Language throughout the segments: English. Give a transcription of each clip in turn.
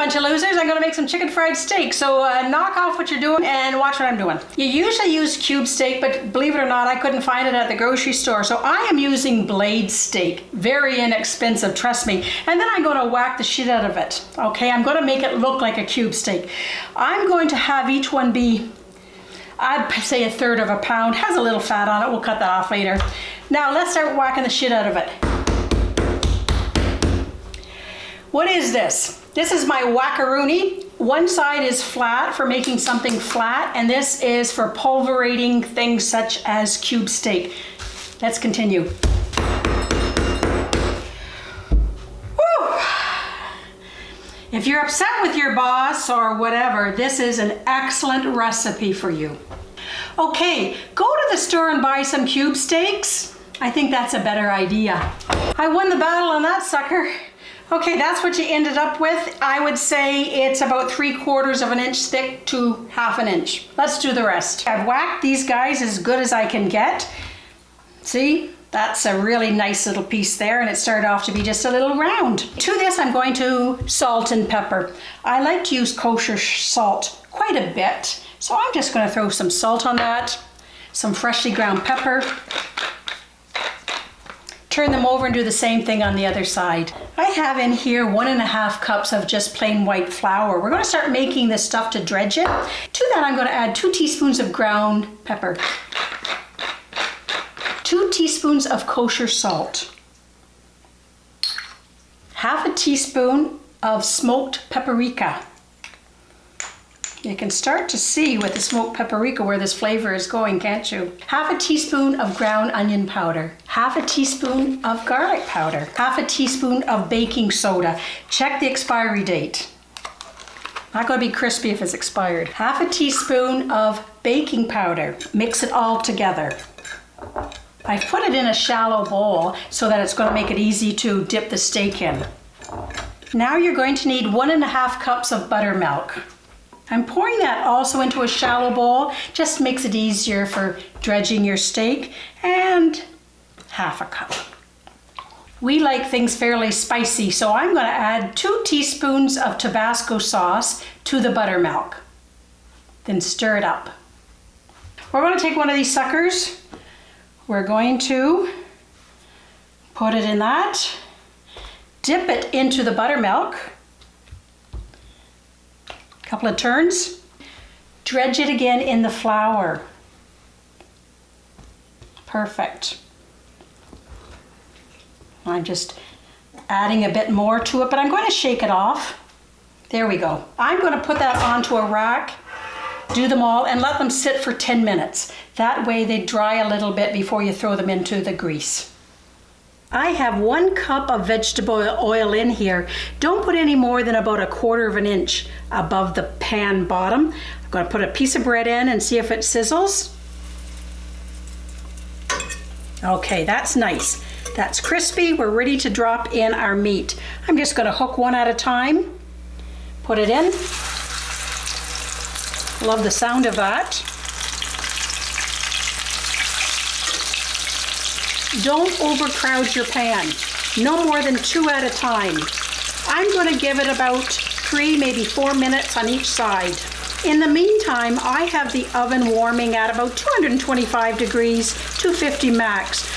bunch of losers. I'm gonna make some chicken fried steak. So knock off what you're doing and watch what I'm doing. You usually use cube steak, but believe it or not, I couldn't find it at the grocery store. So I am using blade steak. Very inexpensive, trust me. And then I'm gonna whack the shit out of it. Okay, I'm gonna make it look like a cube steak. I'm going to have each one be, I'd say, 1/3 of a pound. Has a little fat on it. We'll cut that off later. Now let's start whacking the shit out of it. What is this? This is my whackaroonie. One side is flat for making something flat, and this is for pulverating things such as cube steak. Let's continue. Woo! If you're upset with your boss or whatever, this is an excellent recipe for you. Okay, go to the store and buy some cube steaks. I think that's a better idea. I won the battle on that sucker. Okay, that's what you ended up with. I would say it's about 3/4 of an inch thick to 1/2 inch. Let's do the rest. I've whacked these guys as good as I can get. See, that's a really nice little piece there, and it started off to be just a little round. To this, I'm going to salt and pepper. I like to use kosher salt quite a bit, so I'm just going to throw some salt on that, some freshly ground pepper. Turn them over and do the same thing on the other side. I have in here 1.5 cups of just plain white flour. We're gonna start making this stuff to dredge it. To that, I'm gonna add 2 teaspoons of ground pepper, 2 teaspoons of kosher salt, 1/2 teaspoon of smoked paprika. You can start to see with the smoked paprika where this flavor is going, can't you? 1/2 teaspoon of ground onion powder, 1/2 teaspoon of garlic powder, 1/2 teaspoon of baking soda. Check the expiry date. Not gonna be crispy if it's expired. 1/2 teaspoon of baking powder. Mix it all together. I've put it in a shallow bowl so that it's gonna make it easy to dip the steak in. Now you're going to need 1.5 cups of buttermilk. I'm pouring that also into a shallow bowl, just makes it easier for dredging your steak, and 1/2 cup. We like things fairly spicy, so I'm going to add 2 teaspoons of Tabasco sauce to the buttermilk. Then stir it up. We're going to take one of these suckers. We're going to put it in that, dip it into the buttermilk, couple of turns, dredge it again in the flour. Perfect. I'm just adding a bit more to it, but I'm going to shake it off. There we go. I'm going to put that onto a rack, do them all, and let them sit for 10 minutes. That way they dry a little bit before you throw them into the grease. I have 1 cup of vegetable oil in here. Don't put any more than about 1/4 of an inch above the pan bottom. I'm going to put a piece of bread in and see if it sizzles. Okay, that's nice. That's crispy. We're ready to drop in our meat. I'm just going to hook one at a time. Put it in. Love the sound of that. Don't overcrowd your pan. No more than 2 at a time. I'm going to give it about 3, maybe 4 minutes on each side. In the meantime, I have the oven warming at about 225 degrees, 250 max.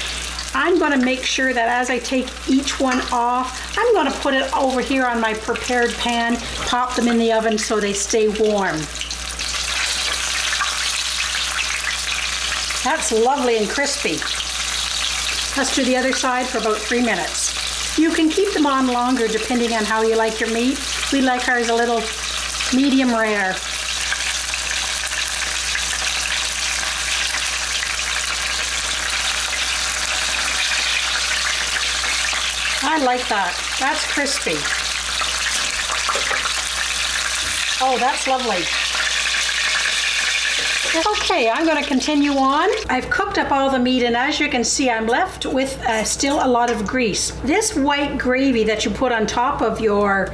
I'm going to make sure that as I take each one off, I'm going to put it over here on my prepared pan, pop them in the oven so they stay warm. That's lovely and crispy. Let's do the other side for about 3 minutes. You can keep them on longer depending on how you like your meat. We like ours a little medium rare. I like that. That's crispy. Oh, that's lovely. Okay, I'm going to continue on. I've cooked up all the meat, and as you can see, I'm left with still a lot of grease. This white gravy that you put on top of your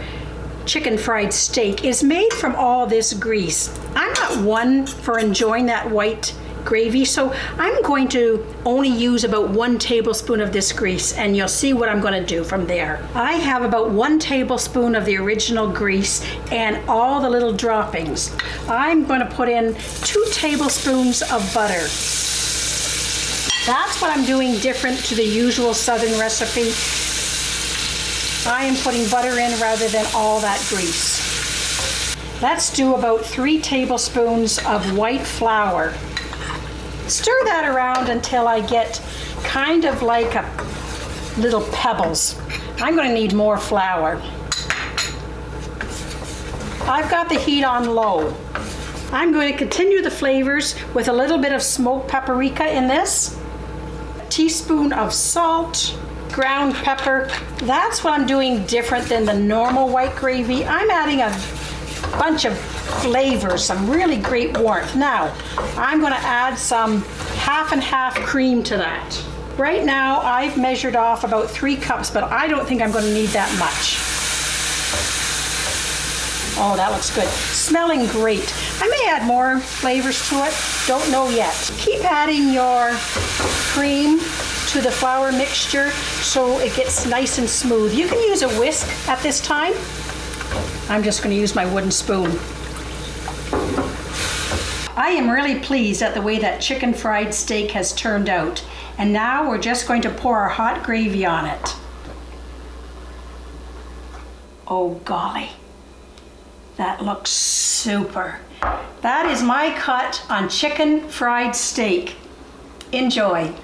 chicken fried steak is made from all this grease. I'm not one for enjoying that white gravy, so I'm going to only use about 1 tablespoon of this grease, and you'll see what I'm going to do from there. I have about 1 tablespoon of the original grease and all the little droppings. I'm going to put in 2 tablespoons of butter. That's what I'm doing different to the usual Southern recipe. I am putting butter in rather than all that grease. Let's do about 3 tablespoons of white flour. Stir that around until I get kind of like little pebbles. I'm going to need more flour. I've got the heat on low. I'm going to continue the flavors with a little bit of smoked paprika in this, a teaspoon of salt, ground pepper. That's what I'm doing different than the normal white gravy. I'm adding a bunch of flavors, some really great warmth. Now, I'm going to add some half and half cream to that. Right now, I've measured off about 3 cups, but I don't think I'm going to need that much. Oh, that looks good. Smelling great. I may add more flavors to it. Don't know yet. Keep adding your cream to the flour mixture so it gets nice and smooth. You can use a whisk at this time. I'm just going to use my wooden spoon. I am really pleased at the way that chicken fried steak has turned out. And now we're just going to pour our hot gravy on it. Oh golly, that looks super. That is my cut on chicken fried steak. Enjoy.